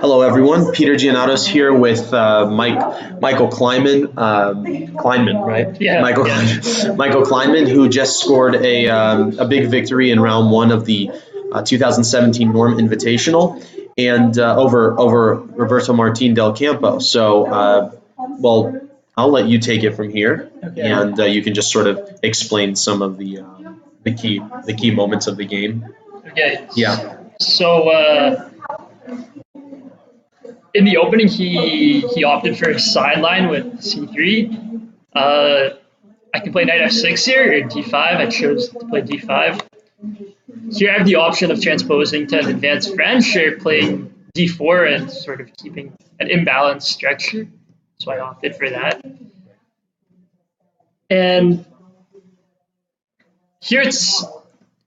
Hello, everyone. Peter Giannato's here with Michael Kleinman. Kleinman, right? Yeah. Michael Kleinman, who just scored a big victory in round one of the 2017 Norm Invitational, and over Roberto Martin del Campo. So, well, I'll let you take it from here, Okay. and you can just sort of explain some of the key moments of the game. Okay. Yeah. So in the opening, he opted for a sideline with c3. I can play knight f6 here or d5. I chose to play d5. Here I have the option of transposing to an advanced French or playing d4 and sort of keeping an imbalanced structure. So I opted for that. And here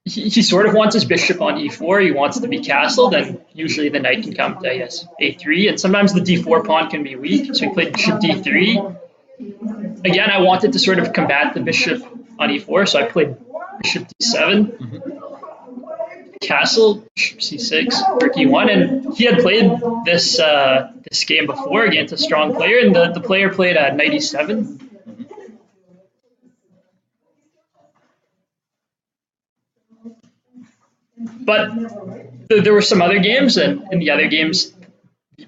he sort of wants his bishop on e4. He wants to be castled, and usually the knight can come to, I guess, a3. And sometimes the d4 pawn can be weak, so he played bishop d3. Again, I wanted to sort of combat the bishop on e4, so I played bishop d7, castle, bishop c6, rook e1. And he had played this this game before against a strong player, and the player played knight e7. But there were some other games, and in the other games,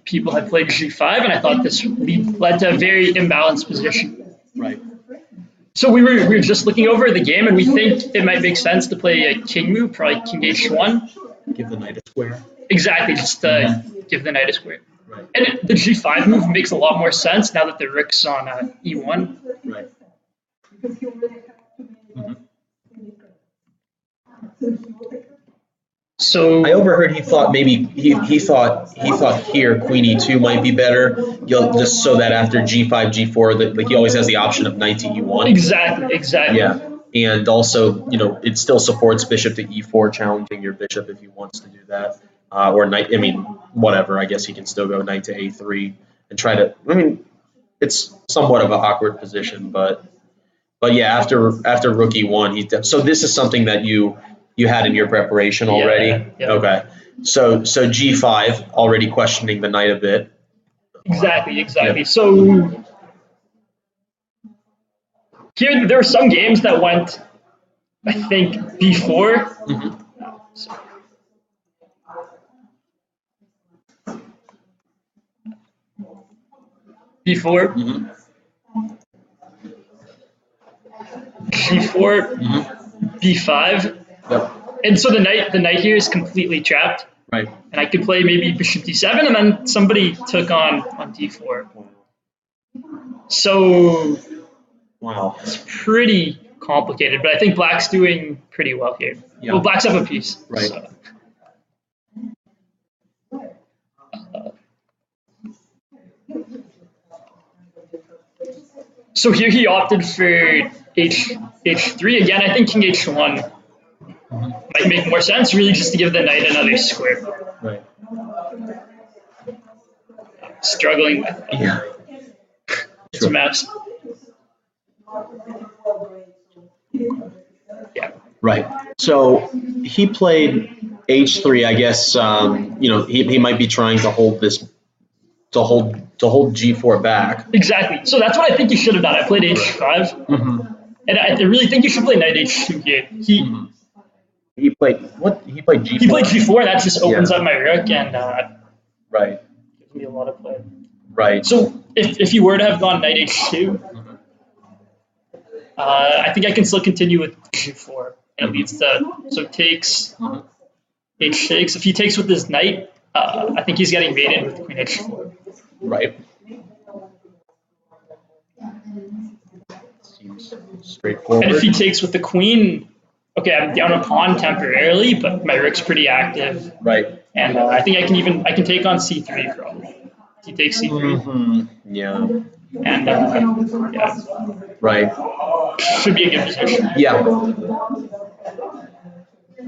people had played g5, and I thought this led to a very imbalanced position. Right. So we were just looking over the game, and we think it might make sense to play a king move, probably king h1. Give the knight a square. Exactly, just give the knight a square. Right. And the g5 move makes a lot more sense now that the rook's on e1. Right. So I overheard he thought maybe he thought here queen e2 might be better, just so that after g5 g4 that like he always has the option of knight to e1. Exactly. Yeah, and also it still supports bishop to e4, challenging your bishop if he wants to do that, or knight. I mean whatever. I guess he can still go knight to a3 and try to. I mean it's somewhat of an awkward position, but yeah, after rook e1, so this is something that you had in your preparation already? Yeah. Okay. So g5, already questioning the knight a bit. Exactly. Yeah. So here there were some games that went, I think, b4. b4, g4, b5. Yep. And so the knight here is completely trapped. Right. And I could play maybe bishop d7, and then somebody took on d4. So Wow. it's pretty complicated, but I think black's doing pretty well here. Yeah. Well, black's up a piece. Right. So here he opted for h3. Again, I think king h1 might make more sense, really just to give the knight another square. Right. Struggling with that. Yeah. It's a mess. Yeah. Right. So he played h3. I guess he might be trying to hold this to hold g4 back. Exactly. So that's what I think you should have done. I played h5, and I really think you should play knight h2 here. He played what? He played g4. He played g4, and that just opens up my rook and right. gives me a lot of play. Right. So if you were to have gone knight h2, I think I can still continue with g4, and it leads to takes h takes. If he takes with his knight, I think he's getting mated with queen h4. Right. Seems straightforward. And if he takes with the queen, okay, I'm down a pawn temporarily, but my rook's pretty active. Right. And I think I can take on c3 probably. He takes c3. Yeah. And yeah. Right. Should be a good position. Yeah.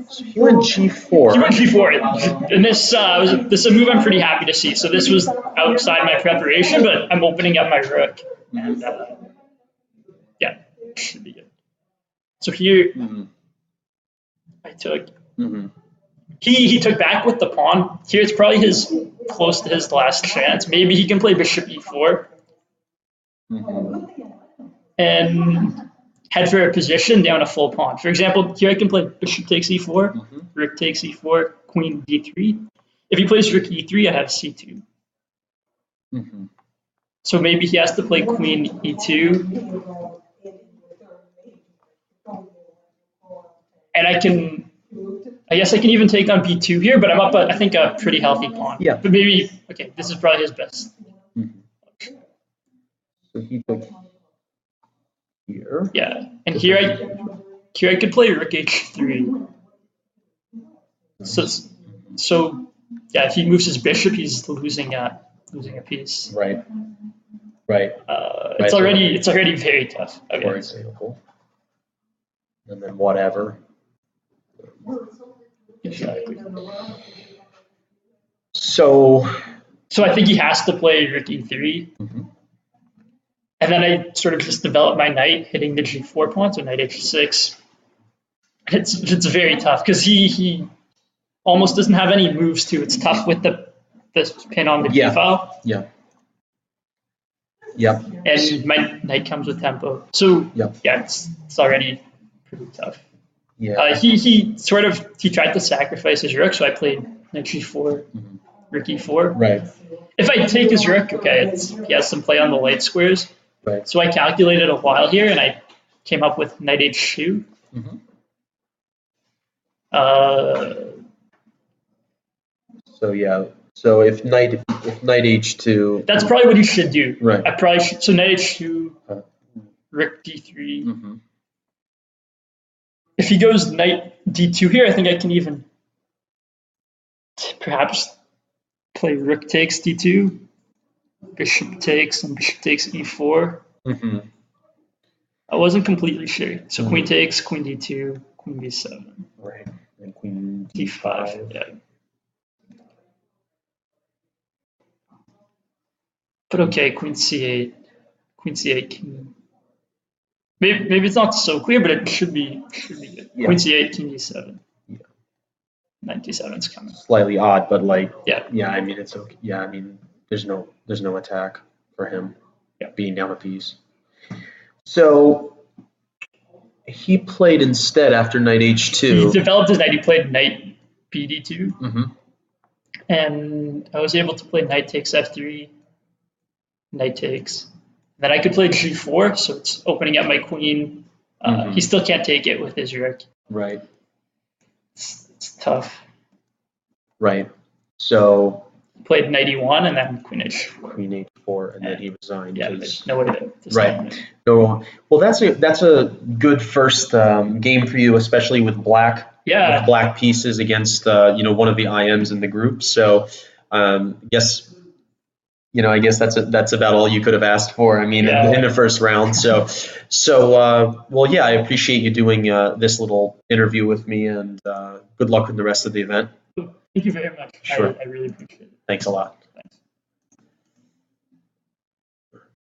So he went g4. He went g4, and this is a move I'm pretty happy to see. So this was outside my preparation, but I'm opening up my rook, and yeah, should be good. So here I took he took back with the pawn. Here it's probably close to his last chance. Maybe he can play bishop e4 and head for a position down a full pawn. For example, here I can play bishop takes e4, rook takes e4, queen d3. If he plays rook e3, I have c2. So maybe he has to play queen e2. And I guess I can even take on b2 here, but I'm up, I think, a pretty healthy pawn. Yeah. But maybe, okay, this is probably his best. So he took here. Yeah, and here I could play rook h3. So yeah, if he moves his bishop, he's losing a piece. Right. It's already very tough. Okay. For example. And then whatever. Exactly. So I think he has to play rook e3. And then I sort of just develop my knight hitting the g4 pawn, so knight h6. It's very tough because he almost doesn't have any moves too. It's tough with the pin on the d file. Yeah. And my knight comes with tempo. So yeah, it's already pretty tough. Yeah. He tried to sacrifice his rook, so I played knight g4, rook e4. Right. If I take his rook, okay, he has some play on the light squares. Right. So I calculated a while here, and I came up with knight h2. So yeah. So if knight h2. That's probably what you should do. Right. I probably should. So knight h2, rook d3. If he goes knight d2 here, I think I can even perhaps play rook takes d2, bishop takes, and bishop takes e4. I wasn't completely sure. So queen takes, queen d2, queen d7. Right. And queen d5. Yeah. But okay, queen c8, king. Maybe it's not so clear, but it should be good. Yeah. Queen c8, king d7. Yeah. Knight d7 is coming. Slightly odd, but yeah. I mean it's okay. Yeah, I mean there's no attack for him. Yeah. Being down a piece. So he played instead after knight h2. He developed his knight. He played knight bd2, and I was able to play knight takes f3, knight takes. Then I could play g4, so it's opening up my queen. He still can't take it with his rook. Right. It's tough. Right. So played knight e1 and then queen h4. Queen h4, and then he resigned. Yeah, no way to right. No. Well, that's a good first game for you, especially with black. Yeah. With black pieces against one of the IMs in the group. So I guess that's about all you could have asked for. I mean, in the first round. So well, yeah, I appreciate you doing this little interview with me, and good luck with the rest of the event. Thank you very much. Sure. I really appreciate it. Thanks a lot.